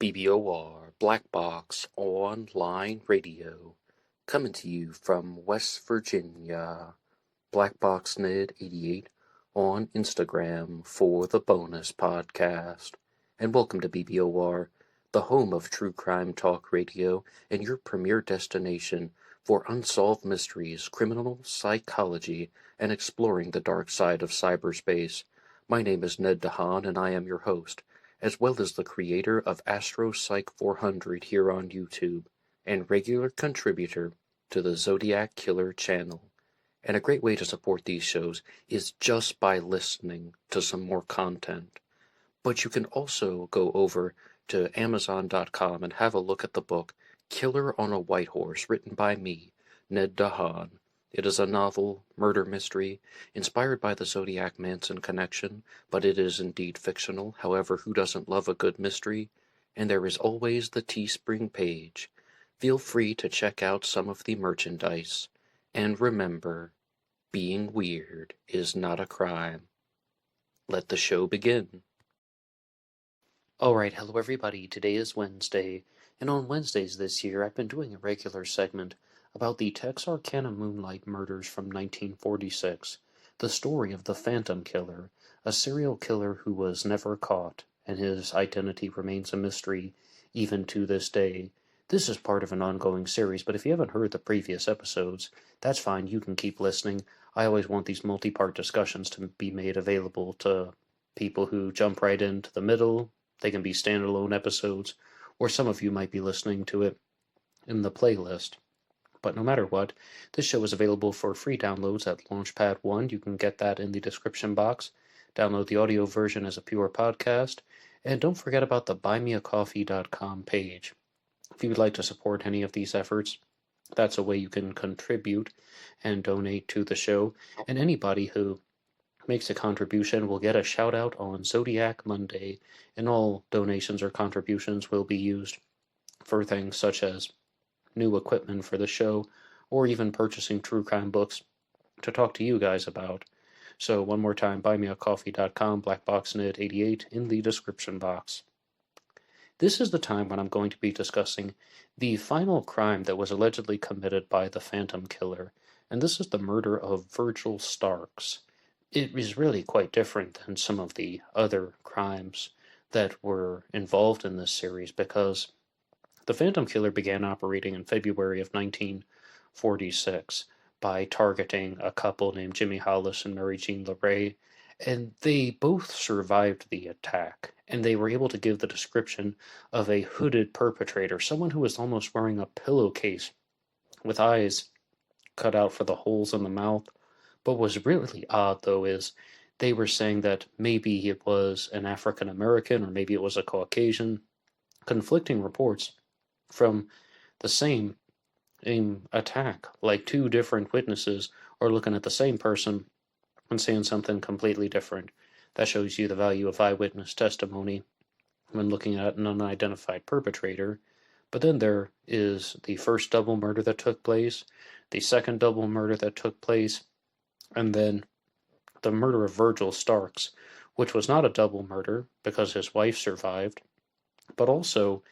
BBOR Black Box Online Radio, coming to you from West Virginia. BlackBoxNid88 on Instagram for the bonus podcast. And welcome to BBOR, the home of true crime talk radio and your premier destination for unsolved mysteries, criminal psychology, and exploring the dark side of cyberspace. My name is Ned DeHaan, and I am your host, as well as the creator of AstroPsych 400 here on YouTube, and regular contributor to the Zodiac Killer channel. And a great way to support these shows is just by listening to some more content. But you can also go over to Amazon.com and have a look at the book Killer on a White Horse, written by me, Ned DeHaan. It is a novel, murder mystery, inspired by the Zodiac Manson connection, but it is indeed fictional. However, who doesn't love a good mystery? And there is always the TeeSpring page. Feel free to check out some of the merchandise. And remember, being weird is not a crime. Let the show begin. Alright, hello everybody. Today is Wednesday, and on Wednesdays this year I've been doing a regular segment about the Texarkana Moonlight Murders from 1946, the story of the Phantom Killer, a serial killer who was never caught, and his identity remains a mystery even to this day. This is part of an ongoing series, but if you haven't heard the previous episodes, that's fine, you can keep listening. I always want these multi-part discussions to be made available to people who jump right into the middle. They can be standalone episodes, or some of you might be listening to it in the playlist. But no matter what, this show is available for free downloads at LaunchPad 1. You can get that in the description box. Download the audio version as a pure podcast. And don't forget about the BuyMeACoffee.com page. If you would like to support any of these efforts, that's a way you can contribute and donate to the show. And anybody who makes a contribution will get a shout out on Zodiac Monday, and all donations or contributions will be used for things such as new equipment for the show, or even purchasing true crime books to talk to you guys about. So one more time, buymeacoffee.com, BlackBoxNid88 in the description box. This is the time when I'm going to be discussing the final crime that was allegedly committed by the Phantom Killer, and this is the murder of Virgil Starks. It is really quite different than some of the other crimes that were involved in this series, because the Phantom Killer began operating in February of 1946 by targeting a couple named Jimmy Hollis and Mary Jean LaRae, and they both survived the attack, and they were able to give the description of a hooded perpetrator, someone who was almost wearing a pillowcase with eyes cut out for the holes in the mouth. But what was really odd, though, is they were saying that maybe it was an African American or maybe it was a Caucasian. Conflicting reports from the same attack, like two different witnesses are looking at the same person and saying something completely different. That shows you the value of eyewitness testimony when looking at an unidentified perpetrator. But then there is the first double murder that took place, the second double murder that took place, and then the murder of Virgil Starks, which was not a double murder because his wife survived, but also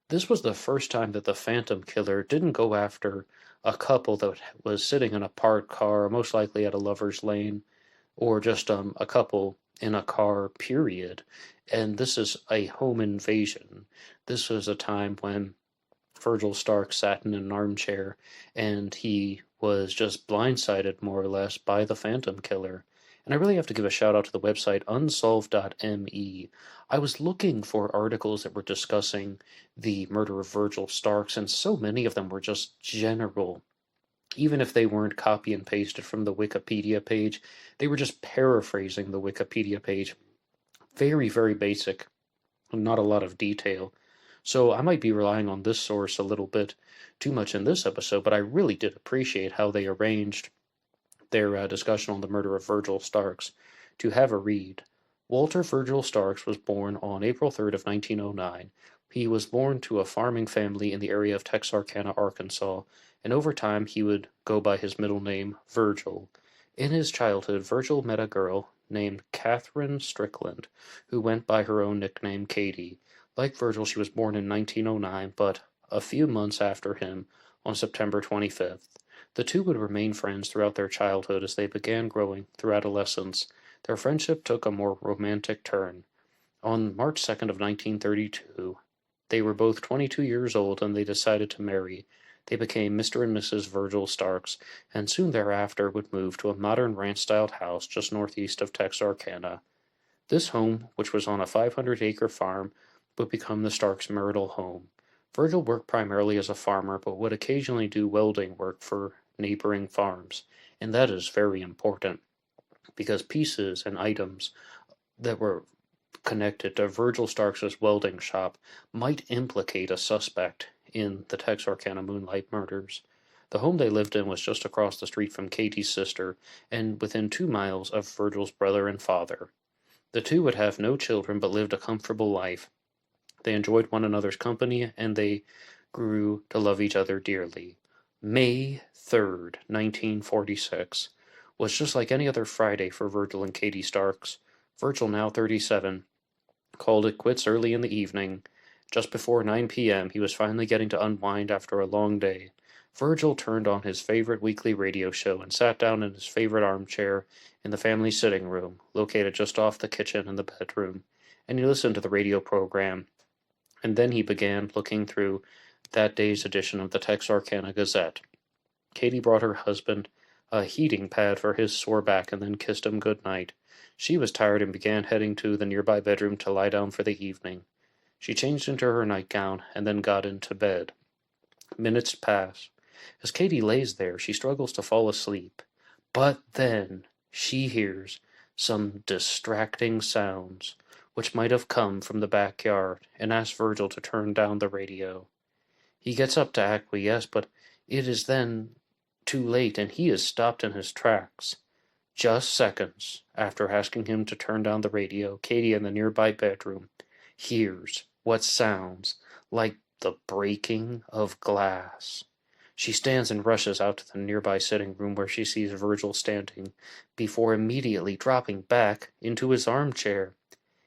this was the first time that the Phantom Killer didn't go after a couple that was sitting in a parked car, most likely at a lover's lane, or just a couple in a car, period. And this is a home invasion. This was a time when Virgil Stark sat in an armchair, and he was just blindsided, more or less, by the Phantom Killer. And I really have to give a shout out to the website unsolved.me. I was looking for articles that were discussing the murder of Virgil Starks, and so many of them were just general. Even if they weren't copy and pasted from the Wikipedia page, they were just paraphrasing the Wikipedia page. Very, very basic, not a lot of detail. So I might be relying on this source a little bit too much in this episode, but I really did appreciate how they arranged their discussion on the murder of Virgil Starks. To have a read, Walter Virgil Starks was born on April 3rd of 1909. He was born to a farming family in the area of Texarkana, Arkansas, and over time he would go by his middle name, Virgil. In his childhood, Virgil met a girl named Catherine Strickland, who went by her own nickname, Katie. Like Virgil, she was born in 1909, but a few months after him, on September 25th. The two would remain friends throughout their childhood as they began growing through adolescence. Their friendship took a more romantic turn. On March 2nd of 1932, they were both 22 years old and they decided to marry. They became Mr. and Mrs. Virgil Starks, and soon thereafter would move to a modern ranch-styled house just northeast of Texarkana. This home, which was on a 500-acre farm, would become the Starks' marital home. Virgil worked primarily as a farmer, but would occasionally do welding work for neighboring farms, and that is very important because pieces and items that were connected to Virgil Starks' welding shop might implicate a suspect in the Texarkana Moonlight Murders. The home they lived in was just across the street from Katie's sister and within 2 miles of Virgil's brother and father. The two would have no children but lived a comfortable life. They enjoyed one another's company and they grew to love each other dearly. May 3rd, 1946, was just like any other Friday for Virgil and Katie Starks. Virgil, now 37, called it quits early in the evening. Just before 9 p.m., he was finally getting to unwind after a long day. Virgil turned on his favorite weekly radio show and sat down in his favorite armchair in the family sitting room, located just off the kitchen and the bedroom, and he listened to the radio program. And then he began looking through that day's edition of the Texarkana Gazette. Katie brought her husband a heating pad for his sore back and then kissed him good night. She was tired and began heading to the nearby bedroom to lie down for the evening. She changed into her nightgown and then got into bed. Minutes pass. As Katie lays there, she struggles to fall asleep. But then she hears some distracting sounds, which might have come from the backyard, and asks Virgil to turn down the radio. He gets up to acquiesce, but it is then too late, and he is stopped in his tracks. Just seconds after asking him to turn down the radio, Katie in the nearby bedroom hears what sounds like the breaking of glass. She stands and rushes out to the nearby sitting room where she sees Virgil standing, before immediately dropping back into his armchair.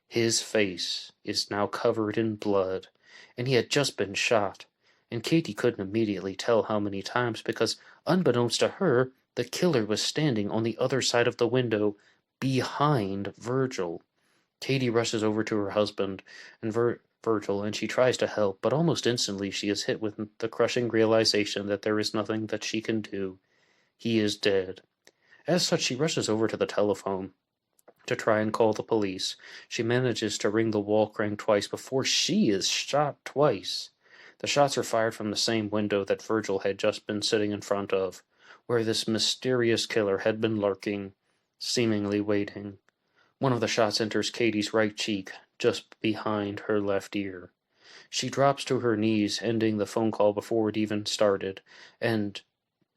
His face is now covered in blood, and he had just been shot, and Katie couldn't immediately tell how many times because, unbeknownst to her, the killer was standing on the other side of the window, behind Virgil. Katie rushes over to her husband and Virgil, and she tries to help, but almost instantly she is hit with the crushing realization that there is nothing that she can do. He is dead. As such, she rushes over to the telephone to try and call the police. She manages to ring the wall crank twice before she is shot twice. The shots are fired from the same window that Virgil had just been sitting in front of, where this mysterious killer had been lurking, seemingly waiting. One of the shots enters Katie's right cheek, just behind her left ear. She drops to her knees, ending the phone call before it even started, and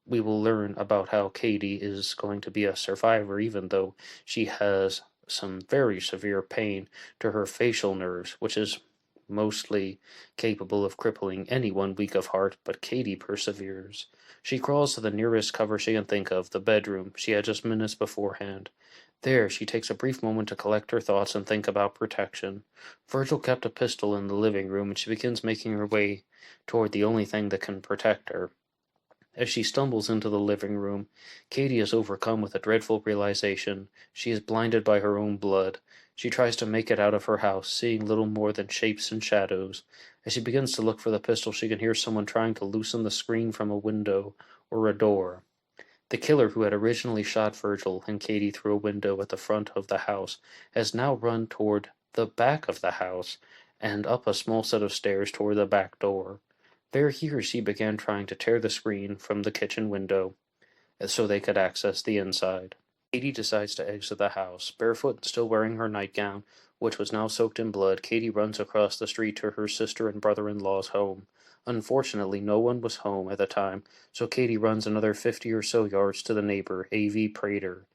we will learn about how Katie is going to be a survivor, even though she has some very severe pain to her facial nerves, which is mostly capable of crippling anyone weak of heart, but Katie perseveres. She crawls to the nearest cover she can think of, the bedroom she had just minutes beforehand. There, she takes a brief moment to collect her thoughts and think about protection. Virgil kept a pistol in the living room, and she begins making her way toward the only thing that can protect her. As she stumbles into the living room, Katie is overcome with a dreadful realization. She is blinded by her own blood. She tries to make it out of her house, seeing little more than shapes and shadows. As she begins to look for the pistol, she can hear someone trying to loosen the screen from a window or a door. The killer who had originally shot Virgil and Katie through a window at the front of the house has now run toward the back of the house and up a small set of stairs toward the back door. There he or she began trying to tear the screen from the kitchen window so they could access the inside. Katie decides to exit the house. Barefoot and still wearing her nightgown, which was now soaked in blood, Katie runs across the street to her sister and brother-in-law's home. Unfortunately, no one was home at the time, so Katie runs another 50 or so yards to the neighbor, A.V. Prater.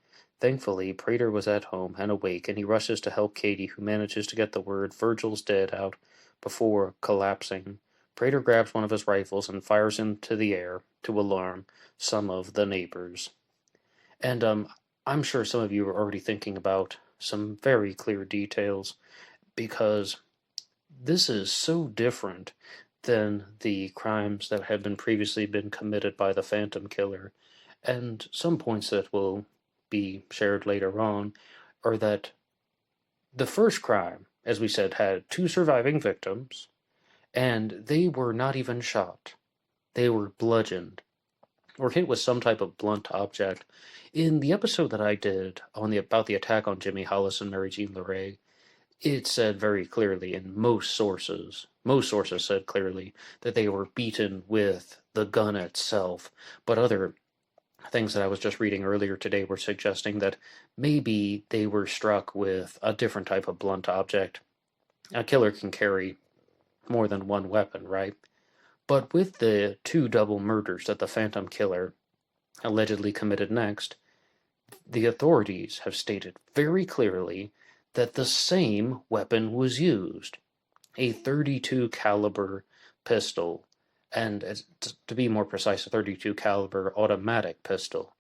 Thankfully, Prater was at home and awake, and he rushes to help Katie, who manages to get the word "Virgil's dead" out before collapsing. Prater grabs one of his rifles and fires into the air to alarm some of the neighbors. And I'm sure some of you are already thinking about some very clear details, because this is so different than the crimes that had been previously been committed by the Phantom Killer, and some points that will be shared later on are that the first crime, as we said, had two surviving victims, and they were not even shot. They were bludgeoned or hit with some type of blunt object. In the episode that I did about the attack on Jimmy Hollis and Mary Jean LeRae, it said very clearly in most sources said clearly that they were beaten with the gun itself, but other things that I was just reading earlier today were suggesting that maybe they were struck with a different type of blunt object. A killer can carry more than one weapon, right? But with the two double murders that the Phantom Killer allegedly committed next, the authorities have stated very clearly that the same weapon was used, a .32 caliber pistol, and to be more precise, a .32 caliber automatic pistol.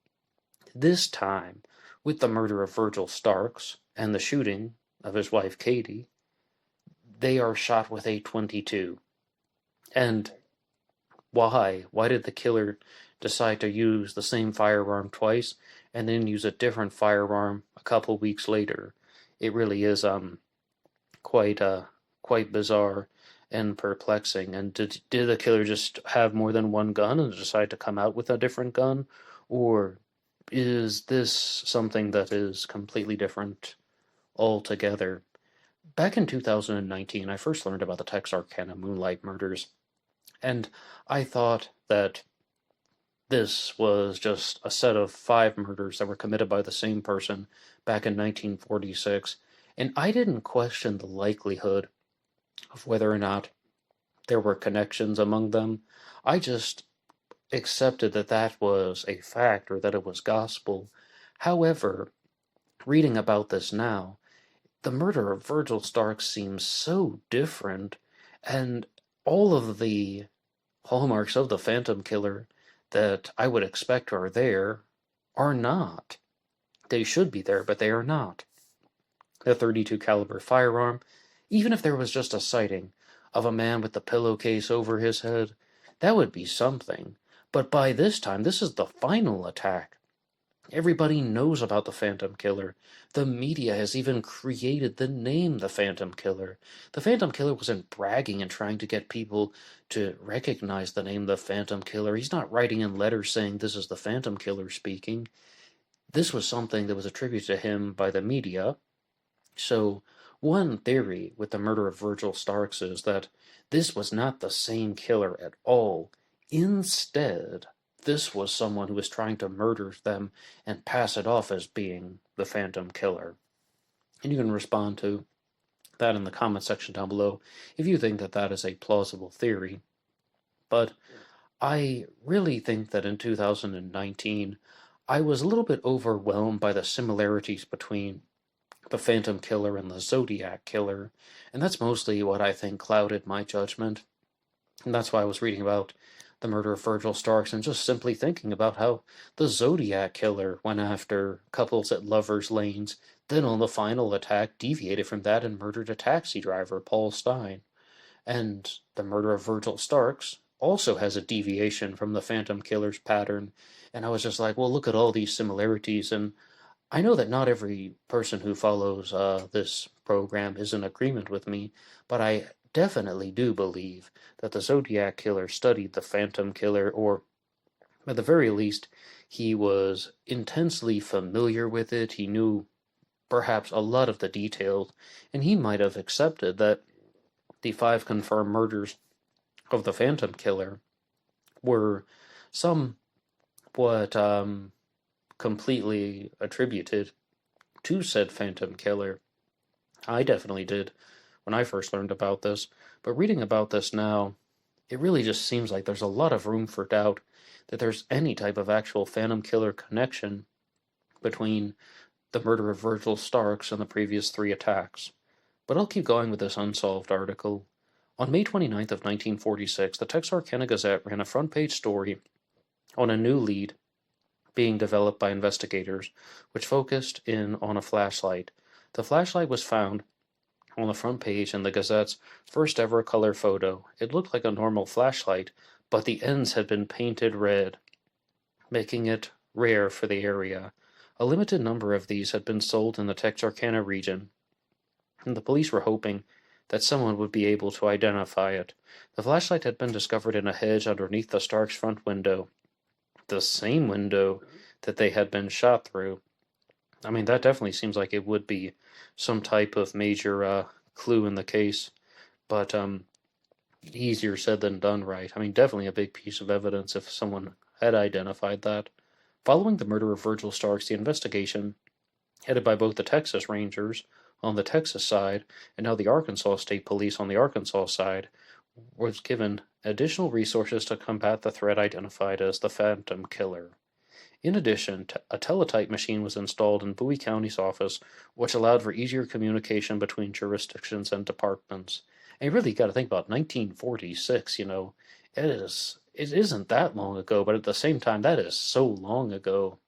This time, with the murder of Virgil Starks and the shooting of his wife Katie, they are shot with a .22. And why? Why did the killer decide to use the same firearm twice and then use a different firearm a couple weeks later? It really is quite bizarre and perplexing. And did the killer just have more than one gun and decide to come out with a different gun? Or is this something that is completely different altogether? Back in 2019, I first learned about the Texarkana Moonlight Murders, and I thought that this was just a set of 5 murders that were committed by the same person back in 1946, and I didn't question the likelihood of whether or not there were connections among them. I just accepted that that was a fact or that it was gospel. However, reading about this now, the murder of Virgil Starks seems so different, and all of the hallmarks of the Phantom Killer that I would expect are there are not. They should be there, but they are not. The .32 caliber firearm, even if there was just a sighting of a man with the pillowcase over his head, that would be something. But by this time, this is the final attack. Everybody knows about the Phantom Killer. The media has even created the name the Phantom Killer. The Phantom Killer wasn't bragging and trying to get people to recognize the name the Phantom Killer. He's not writing in letters saying this is the Phantom Killer speaking. This was something that was attributed to him by the media. So, one theory with the murder of Virgil Starks is that this was not the same killer at all. Instead, this was someone who was trying to murder them and pass it off as being the Phantom Killer. And you can respond to that in the comment section down below if you think that that is a plausible theory. But I really think that in 2019, I was a little bit overwhelmed by the similarities between the Phantom Killer and the Zodiac Killer, and that's mostly what I think clouded my judgment. And that's why I was reading about the murder of Virgil Starks and just simply thinking about how the Zodiac Killer went after couples at lovers' lanes, then on the final attack deviated from that and murdered a taxi driver, Paul Stein. And the murder of Virgil Starks also has a deviation from the Phantom Killer's pattern. And I was just like, well, look at all these similarities. And I know that not every person who follows this program is in agreement with me, but I definitely do believe that the Zodiac Killer studied the Phantom Killer, or at the very least, he was intensely familiar with it. He knew perhaps a lot of the details, and he might have accepted that the 5 confirmed murders of the Phantom Killer were somewhat completely attributed to said Phantom Killer. I definitely did when I first learned about this, but reading about this now, it really just seems like there's a lot of room for doubt that there's any type of actual Phantom Killer connection between the murder of Virgil Starks and the previous 3 attacks. But I'll keep going with this unsolved article. On May 29th of 1946, the Texarkana Gazette ran a front-page story on a new lead being developed by investigators, which focused in on a flashlight. The flashlight was found On the front page in the Gazette's first ever color photo, it looked like a normal flashlight, but the ends had been painted red, making it rare for the area. A limited number of these had been sold in the Texarkana region, and the police were hoping that someone would be able to identify it. The flashlight had been discovered in a hedge underneath the Starks' front window, the same window that they had been shot through. I mean, that definitely seems like it would be some type of major clue in the case, but easier said than done, right? I mean, definitely a big piece of evidence if someone had identified that. Following the murder of Virgil Starks, the investigation, headed by both the Texas Rangers on the Texas side and now the Arkansas State Police on the Arkansas side, was given additional resources to combat the threat identified as the Phantom Killer. In addition, a teletype machine was installed in Bowie County's office, which allowed for easier communication between jurisdictions and departments. And you really got to think about 1946, it isn't that long ago, but at the same time, that is so long ago,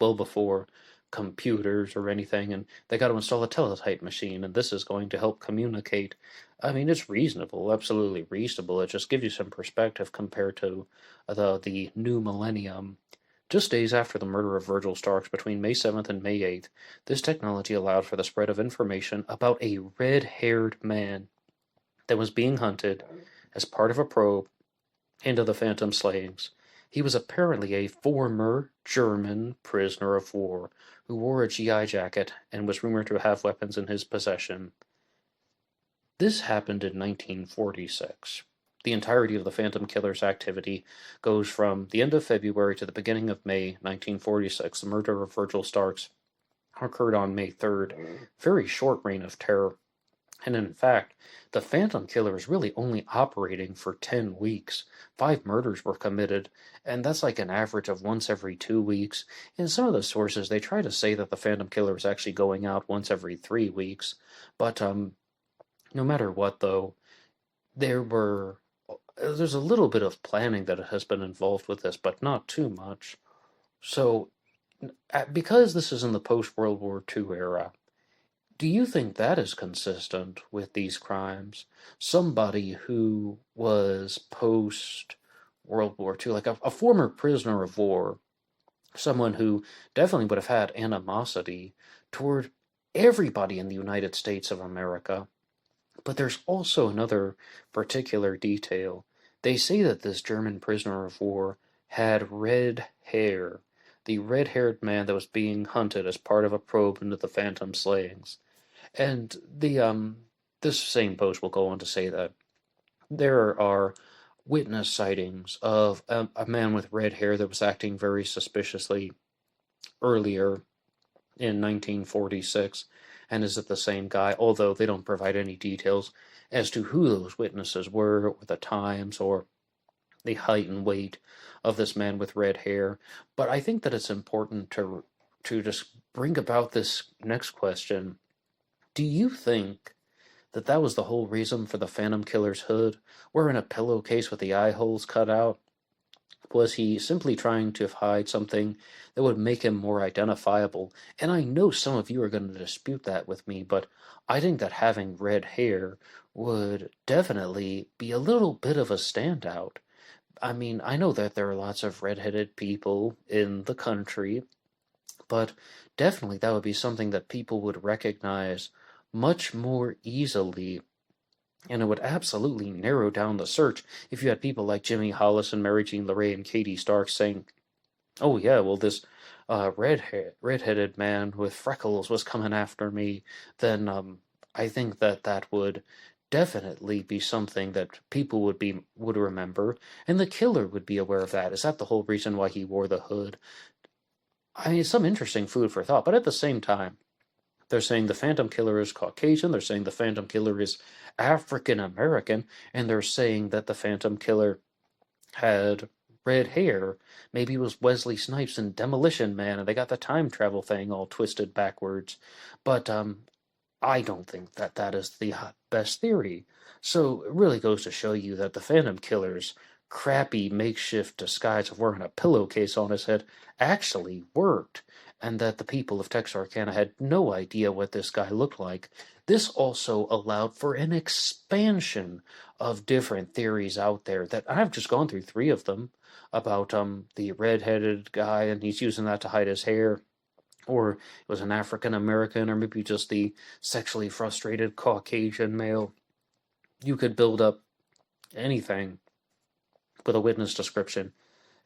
well before computers or anything, and they got to install a teletype machine, and this is going to help communicate. I mean, it's reasonable, absolutely reasonable. It just gives you some perspective compared to the new millennium. Just days after the murder of Virgil Starks, between May 7th and May 8th, this technology allowed for the spread of information about a red-haired man that was being hunted as part of a probe into the Phantom slayings. He was apparently a former German prisoner of war who wore a GI jacket and was rumored to have weapons in his possession. This happened in 1946. The entirety of the Phantom Killer's activity goes from the end of February to the beginning of May 1946. The murder of Virgil Starks occurred on May 3rd. Very short reign of terror. And in fact, the Phantom Killer is really only operating for 10 weeks. 5 murders were committed, and that's like an average of once every 2 weeks. In some of the sources, they try to say that the Phantom Killer is actually going out once every 3 weeks. But no matter what, though, there's a little bit of planning that has been involved with this, but not too much. So, because this is in the post-World War II era, do you think that is consistent with these crimes? Somebody who was post-World War II, like a former prisoner of war, someone who definitely would have had animosity toward everybody in the United States of America. But there's also another particular detail. They say that this German prisoner of war had red hair, the red-haired man that was being hunted as part of a probe into the Phantom slayings. And this same post will go on to say that there are witness sightings of a man with red hair that was acting very suspiciously earlier in 1946, and is it the same guy, although they don't provide any details as to who those witnesses were, or the times, or the height and weight of this man with red hair. But I think that it's important to just bring about this next question. Do you think that that was the whole reason for the Phantom Killer's hood, wearing a pillowcase with the eye holes cut out? Was he simply trying to hide something that would make him more identifiable? And I know some of you are going to dispute that with me, but I think that having red hair would definitely be a little bit of a standout. I mean, I know that there are lots of red-headed people in the country, but definitely that would be something that people would recognize much more easily. And it would absolutely narrow down the search if you had people like Jimmy Hollis and Mary Jean LeRae and Katie Stark saying, oh yeah, well this red-headed man with freckles was coming after me, then I think that would definitely be something that people would remember, and the killer would be aware of that. Is that the whole reason why he wore the hood? I mean, it's some interesting food for thought, but at the same time, they're saying the Phantom Killer is Caucasian, they're saying the Phantom Killer is African American, and they're saying that the Phantom Killer had red hair. Maybe it was Wesley Snipes in Demolition Man, and they got the time travel thing all twisted backwards. But I don't think that that is the best theory. So it really goes to show you that the Phantom Killer's crappy makeshift disguise of wearing a pillowcase on his head actually worked, and that the people of Texarkana had no idea what this guy looked like. This also allowed for an expansion of different theories out there that I've just gone through three of them about the red-headed guy and he's using that to hide his hair, or it was an African American, or maybe just the sexually frustrated Caucasian male. You could build up anything with a witness description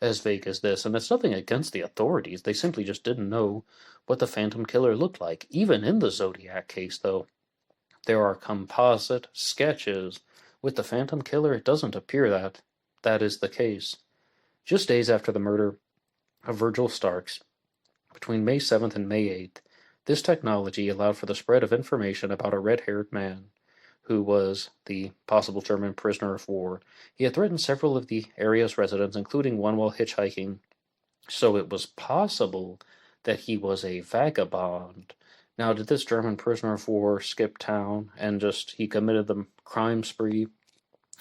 as vague as this, and it's nothing against the authorities. They simply just didn't know what the Phantom Killer looked like. Even in the Zodiac case, though, there are composite sketches with the Phantom Killer. It doesn't appear that that is the case. Just days after the murder of Virgil Starks, between May 7th and May 8th, this technology allowed for the spread of information about a red-haired man who was the possible German prisoner of war. He had threatened several of the area's residents, including one while hitchhiking, so it was possible that he was a vagabond. Now, did this German prisoner of war skip town and he committed the crime spree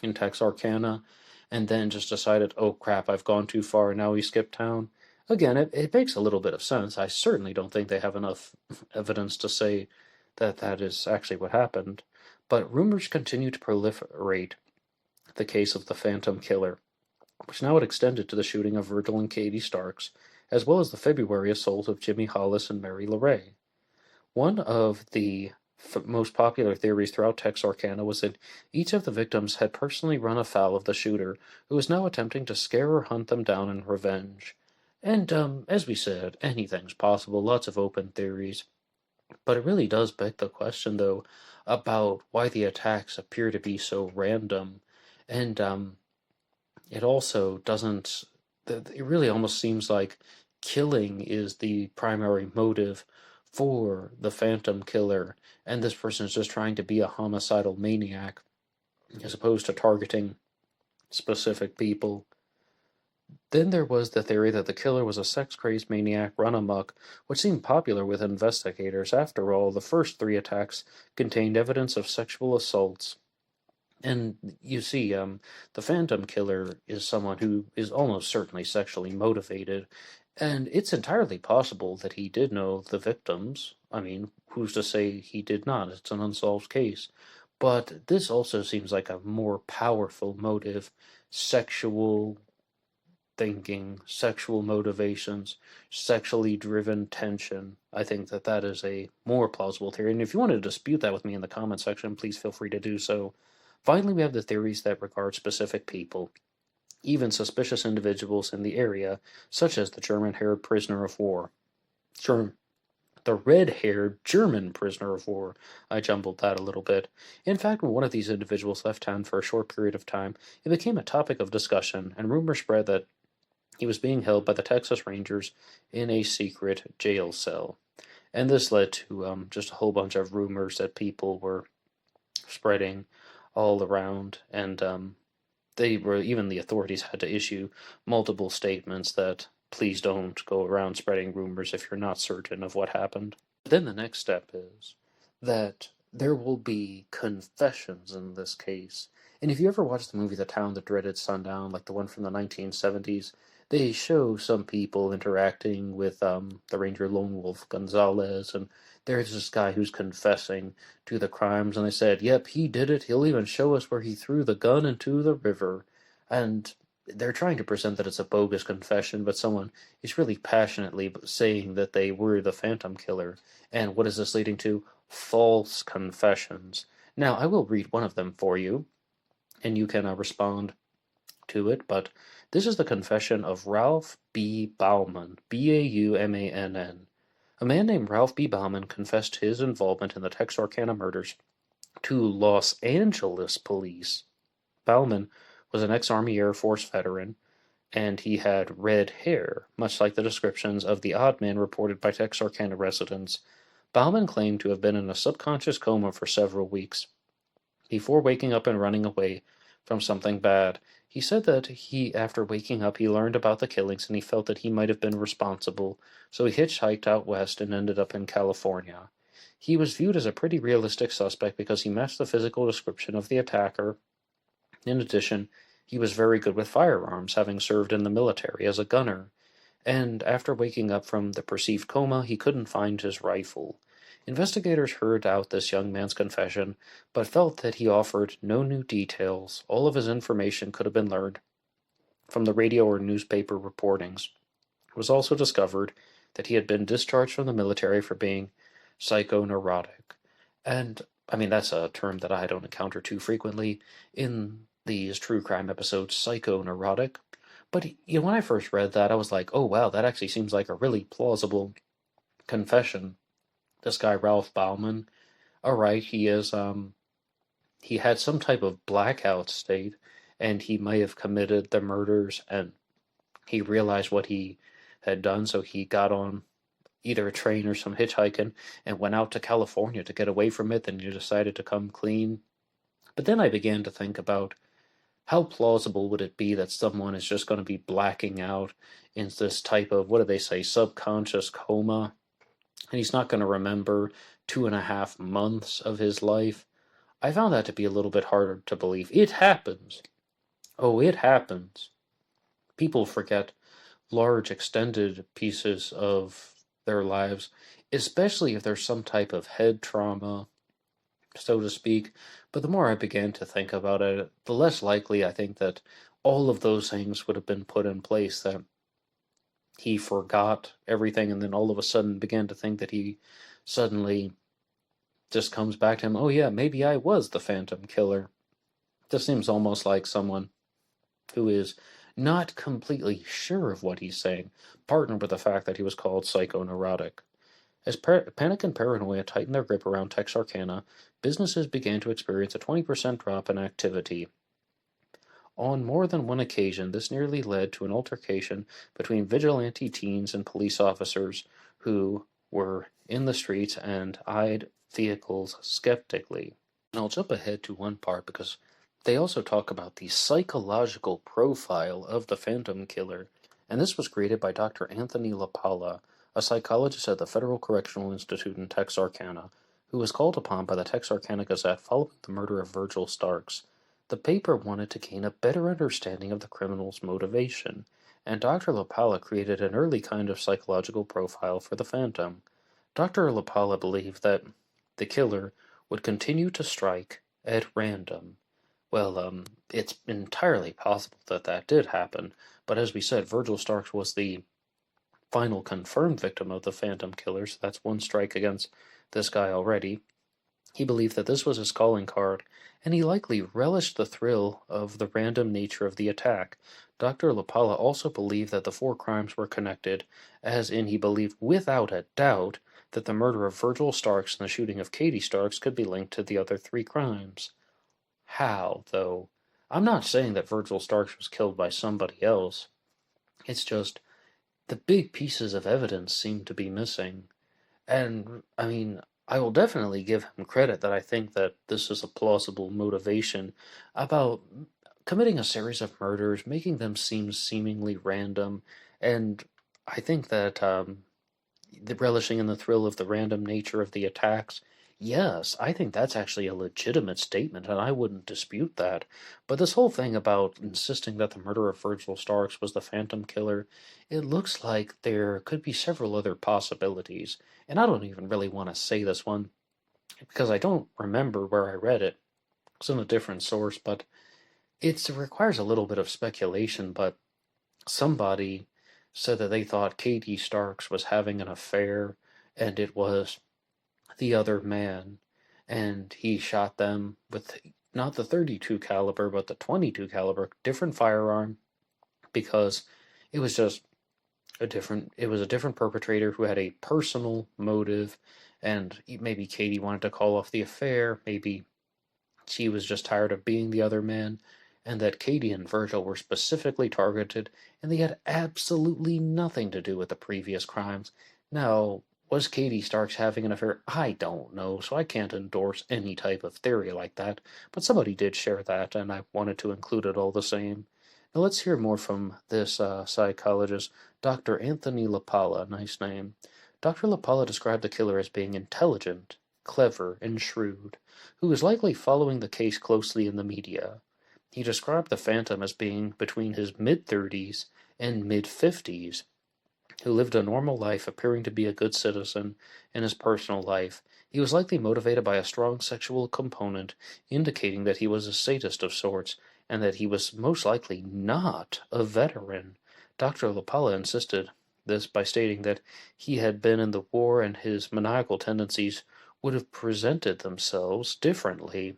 in Texarkana and then just decided, oh crap, I've gone too far and now he skipped town? Again, it makes a little bit of sense. I certainly don't think they have enough evidence to say that that is actually what happened. But rumors continue to proliferate the case of the Phantom Killer, which now had extended to the shooting of Virgil and Katie Starks, as well as the February assault of Jimmy Hollis and Mary LeRae. One of the most popular theories throughout Texarkana was that each of the victims had personally run afoul of the shooter, who was now attempting to scare or hunt them down in revenge. And, as we said, anything's possible, lots of open theories. But it really does beg the question, though, about why the attacks appear to be so random. And, it also doesn't, it really almost seems like killing is the primary motive for the Phantom Killer, and this person is just trying to be a homicidal maniac, as opposed to targeting specific people. Then there was the theory that the killer was a sex-crazed maniac run amok, which seemed popular with investigators. After all, the first three attacks contained evidence of sexual assaults. And you see, the Phantom Killer is someone who is almost certainly sexually motivated, and it's entirely possible that he did know the victims. I mean, who's to say he did not? It's an unsolved case. But this also seems like a more powerful motive, sexual thinking, sexual motivations, sexually driven tension. I think that that is a more plausible theory. And if you want to dispute that with me in the comment section, please feel free to do so. Finally, we have the theories that regard specific people, even suspicious individuals in the area, such as the German-haired prisoner of war. The red-haired German prisoner of war. I jumbled that a little bit. In fact, when one of these individuals left town for a short period of time, it became a topic of discussion, and rumors spread that he was being held by the Texas Rangers in a secret jail cell. And this led to just a whole bunch of rumors that people were spreading all around, and even the authorities had to issue multiple statements that please don't go around spreading rumors if you're not certain of what happened. Then the next step is that there will be confessions in this case. And if you ever watched the movie The Town That Dreaded Sundown, like the one from the 1970s, they show some people interacting with the Ranger Lone Wolf Gonzalez, and there's this guy who's confessing to the crimes, and they said, yep, he did it, he'll even show us where he threw the gun into the river. And they're trying to present that it's a bogus confession, but someone is really passionately saying that they were the Phantom Killer. And what is this leading to? False confessions. Now, I will read one of them for you, and you can respond to it, but this is the confession of Ralph B. Bauman, B-A-U-M-A-N-N. A man named Ralph B. Bauman confessed his involvement in the Texarkana murders to Los Angeles police. Bauman was an ex-Army Air Force veteran, and he had red hair, much like the descriptions of the odd man reported by Texarkana residents. Bauman claimed to have been in a subconscious coma for several weeks before waking up and running away from something bad. He said that after waking up, he learned about the killings and he felt that he might have been responsible, so he hitchhiked out west and ended up in California. He was viewed as a pretty realistic suspect because he matched the physical description of the attacker. In addition, he was very good with firearms, having served in the military as a gunner. And after waking up from the perceived coma, he couldn't find his rifle. Investigators heard out this young man's confession, but felt that he offered no new details. All of his information could have been learned from the radio or newspaper reportings. It was also discovered that he had been discharged from the military for being psychoneurotic. And, I mean, that's a term that I don't encounter too frequently in these true crime episodes, psychoneurotic. But, when I first read that, I was like, oh, wow, that actually seems like a really plausible confession. This guy, Ralph Bauman, all right, he had some type of blackout state, and he may have committed the murders, and he realized what he had done, so he got on either a train or some hitchhiking and went out to California to get away from it. Then he decided to come clean. But then I began to think about how plausible would it be that someone is just going to be blacking out in this type of, what do they say, subconscious coma, and he's not going to remember 2.5 months of his life. I found that to be a little bit harder to believe. It happens. Oh, it happens. People forget large extended pieces of their lives, especially if there's some type of head trauma, so to speak. But the more I began to think about it, the less likely I think that all of those things would have been put in place, that he forgot everything and then all of a sudden began to think that he suddenly just comes back to him, oh yeah, maybe I was the Phantom Killer. This seems almost like someone who is not completely sure of what he's saying, partnered with the fact that he was called psychoneurotic. As panic and paranoia tightened their grip around Texarkana, businesses began to experience a 20% drop in activity. On more than one occasion, this nearly led to an altercation between vigilante teens and police officers who were in the streets and eyed vehicles skeptically. And I'll jump ahead to one part because they also talk about the psychological profile of the Phantom Killer, and this was created by Dr. Anthony LaPalla, a psychologist at the Federal Correctional Institute in Texarkana, who was called upon by the Texarkana Gazette following the murder of Virgil Starks. The paper wanted to gain a better understanding of the criminal's motivation, and Dr. LaPalla created an early kind of psychological profile for the Phantom. Dr. LaPalla believed that the killer would continue to strike at random. Well, it's entirely possible that that did happen, but as we said, Virgil Starks was the final confirmed victim of the Phantom Killer, so that's one strike against this guy already. He believed that this was his calling card, and he likely relished the thrill of the random nature of the attack. Dr. LaPalla also believed that the 4 crimes were connected, as in he believed without a doubt that the murder of Virgil Starks and the shooting of Katie Starks could be linked to the other 3 crimes. How, though? I'm not saying that Virgil Starks was killed by somebody else. It's just the big pieces of evidence seem to be missing. And, I mean, I will definitely give him credit that I think that this is a plausible motivation about committing a series of murders, making them seem seemingly random, and I think that the relishing in the thrill of the random nature of the attacks, yes, I think that's actually a legitimate statement, and I wouldn't dispute that. But this whole thing about insisting that the murder of Virgil Starks was the Phantom Killer, it looks like there could be several other possibilities, and I don't even really want to say this one, because I don't remember where I read it. It's in a different source, but it requires a little bit of speculation, but somebody said that they thought Katie Starks was having an affair, and it was the other man, and he shot them with not the 32 caliber, but the 22 caliber, different firearm, because it was just it was a different perpetrator who had a personal motive, and maybe Katie wanted to call off the affair, maybe she was just tired of being the other man, and that Katie and Virgil were specifically targeted, and they had absolutely nothing to do with the previous crimes. Now, was Katie Starks having an affair? I don't know, so I can't endorse any type of theory like that, but somebody did share that, and I wanted to include it all the same. Now let's hear more from this psychologist, Dr. Anthony LaPalla, nice name. Dr. LaPalla described the killer as being intelligent, clever, and shrewd, who was likely following the case closely in the media. He described the Phantom as being between his mid-30s and mid-50s, who lived a normal life appearing to be a good citizen in his personal life. He was likely motivated by a strong sexual component, indicating that he was a sadist of sorts, and that he was most likely not a veteran. Dr. LaPalla insisted this by stating that he had been in the war and his maniacal tendencies would have presented themselves differently.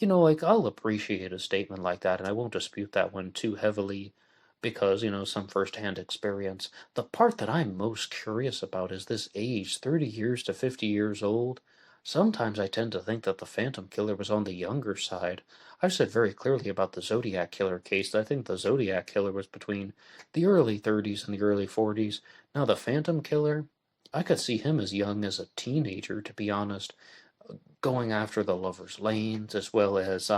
Like, I'll appreciate a statement like that, and I won't dispute that one too heavily because, some first-hand experience. The part that I'm most curious about is this age, 30 years to 50 years old. Sometimes I tend to think that the Phantom Killer was on the younger side. I've said very clearly about the Zodiac Killer case that I think the Zodiac Killer was between the early 30s and the early 40s. Now, the Phantom Killer, I could see him as young as a teenager, to be honest, going after the lovers' lanes, as well as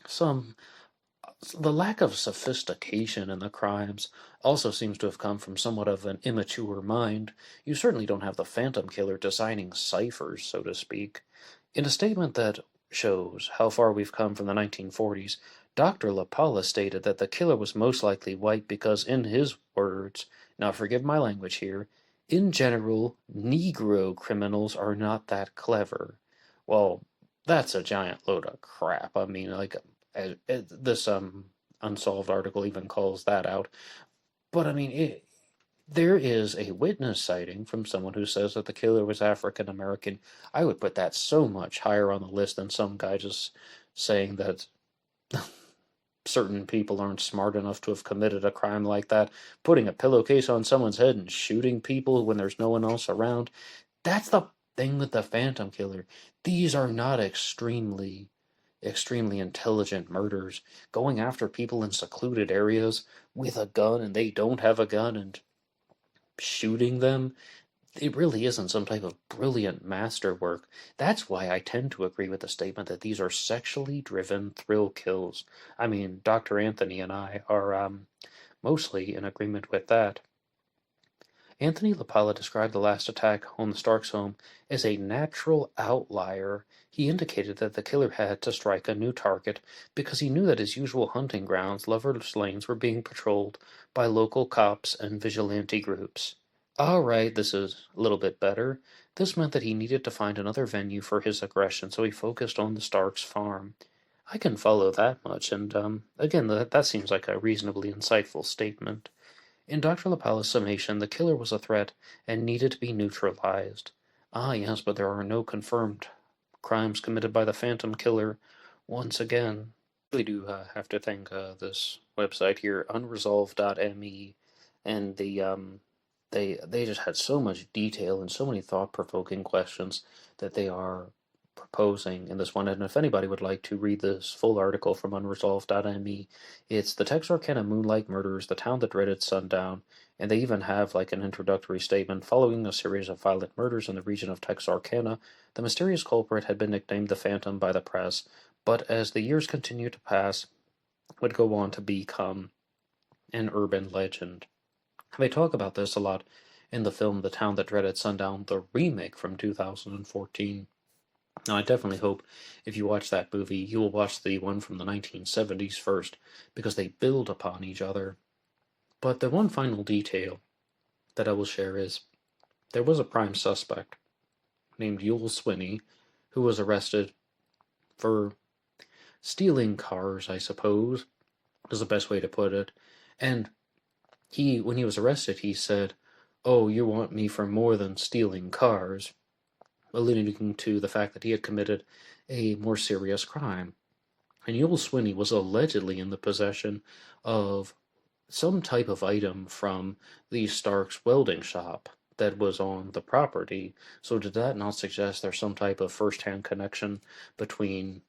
some the lack of sophistication in the crimes also seems to have come from somewhat of an immature mind. You certainly don't have the Phantom Killer designing ciphers, so to speak. In a statement that shows how far we've come from the 1940s, Dr. LaPalla stated that the killer was most likely white because, in his words, now forgive my language here, in general, Negro criminals are not that clever. Well, that's a giant load of crap. I mean, like, this unsolved article even calls that out. But I mean, there is a witness citing from someone who says that the killer was African American. I would put that so much higher on the list than some guy just saying that certain people aren't smart enough to have committed a crime like that. Putting a pillowcase on someone's head and shooting people when there's no one else around. That's the thing with the Phantom Killer. These are not extremely intelligent murders, going after people in secluded areas with a gun and they don't have a gun and shooting them. It really isn't some type of brilliant masterwork. That's why I tend to agree with the statement that these are sexually driven thrill kills. I mean, Dr. Anthony and I are mostly in agreement with that. Anthony LaPalla described the last attack on the Starks home as a natural outlier. He indicated that the killer had to strike a new target because he knew that his usual hunting grounds, lovers' lanes, were being patrolled by local cops and vigilante groups. Alright, this is a little bit better. This meant that he needed to find another venue for his aggression, so he focused on the Starks farm. I can follow that much, and again, that seems like a reasonably insightful statement. In Dr. LaPalla's summation, the killer was a threat and needed to be neutralized. Ah, yes, but there are no confirmed crimes committed by the Phantom Killer once again. I really do have to thank this website here, unresolved.me, and they just had so much detail and so many thought-provoking questions that they are proposing in this one. And if anybody would like to read this full article from unresolved.me, it's the Texarkana Moonlight Murders, the town that dreaded sundown, and they even have like an introductory statement. Following a series of violent murders in the region of Texarkana, the mysterious culprit had been nicknamed the Phantom by the press, but as the years continued to pass, would go on to become an urban legend. They talk about this a lot in the film The Town That Dreaded Sundown, the remake from 2014. Now, I definitely hope if you watch that movie, you will watch the one from the 1970s first, because they build upon each other. But the one final detail that I will share is there was a prime suspect named Yule Swinney who was arrested for stealing cars, I suppose, is the best way to put it. And when he was arrested, he said, "Oh, you want me for more than stealing cars," alluding to the fact that he had committed a more serious crime. And Yule Swinney was allegedly in the possession of some type of item from the Starks welding shop that was on the property. So did that not suggest there's some type of first-hand connection between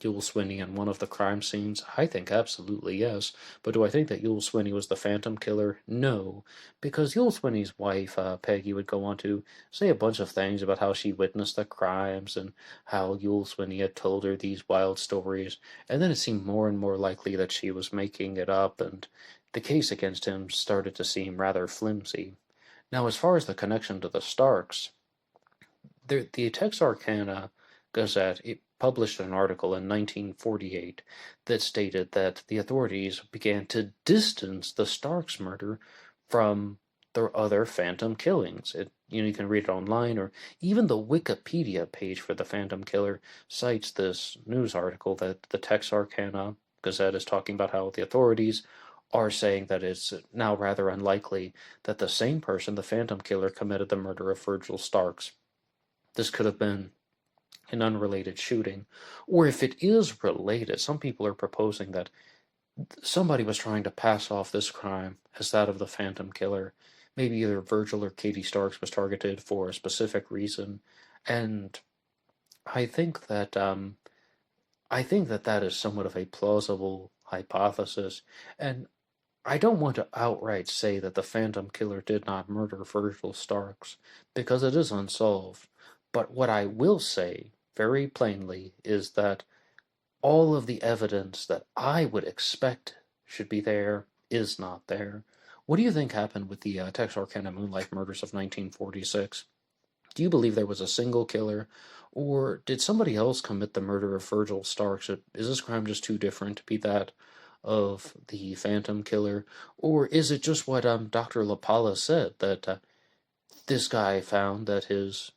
Yule Swinney and one of the crime scenes? I think absolutely yes. But do I think that Yule Swinney was the Phantom Killer? No. Because Yule Swinney's wife, Peggy, would go on to say a bunch of things about how she witnessed the crimes and how Yule Swinney had told her these wild stories. And then it seemed more and more likely that she was making it up, and the case against him started to seem rather flimsy. Now, as far as the connection to the Starks, the Texarkana Gazette published an article in 1948 that stated that the authorities began to distance the Starks murder from there are other phantom killings. You can read it online, or even the Wikipedia page for the Phantom Killer cites this news article that the Texarkana Gazette is talking about how the authorities are saying that it's now rather unlikely that the same person, the Phantom Killer, committed the murder of Virgil Starks. This could have been an unrelated shooting, or if it is related, some people are proposing that somebody was trying to pass off this crime as that of the Phantom Killer. Maybe either Virgil or Katie Starks was targeted for a specific reason, and I think that that is somewhat of a plausible hypothesis, and I don't want to outright say that the Phantom Killer did not murder Virgil Starks, because it is unsolved. But what I will say, very plainly, is that all of the evidence that I would expect should be there is not there. What do you think happened with the Texarkana Moonlight Murders of 1946? Do you believe there was a single killer, or did somebody else commit the murder of Virgil Starks? Is this crime just too different to be that of the Phantom Killer, or is it just what Dr. LaPala said, that this guy found that his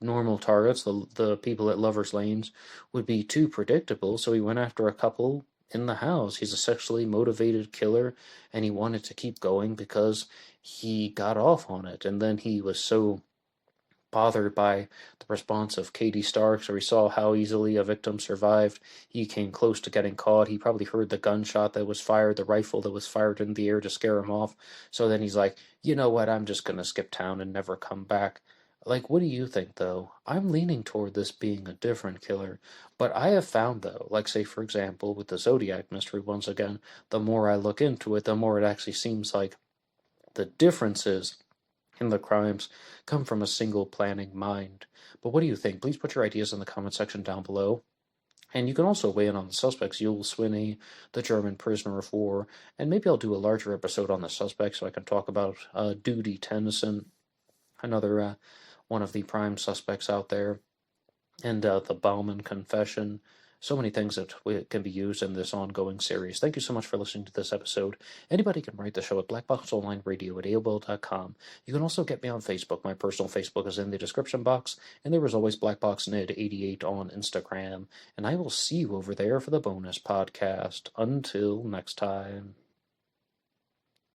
normal targets, the people at Lovers Lanes, would be too predictable, so he went after a couple in the house. He's a sexually motivated killer, and he wanted to keep going because he got off on it, and then he was so bothered by the response of Katie Starks, or he saw how easily a victim survived. He came close to getting caught. He probably heard the gunshot that was fired, the rifle that was fired in the air to scare him off. So then he's like, you know what, I'm just going to skip town and never come back. Like, what do you think, though? I'm leaning toward this being a different killer, but I have found, though, like, say, for example, with the Zodiac mystery, once again, the more I look into it, the more it actually seems like the differences in the crimes come from a single planning mind. But what do you think? Please put your ideas in the comment section down below. And you can also weigh in on the suspects, Yul Swinney, the German prisoner of war, and maybe I'll do a larger episode on the suspects so I can talk about Duty Tennyson, another one of the prime suspects out there, and the Bauman confession. So many things that can be used in this ongoing series. Thank you so much for listening to this episode. Anybody can write the show at BlackBoxOnlineRadio at AOL.com. You can also get me on Facebook. My personal Facebook is in the description box, and there is always BlackBoxNed88 on Instagram. And I will see you over there for the bonus podcast. Until next time.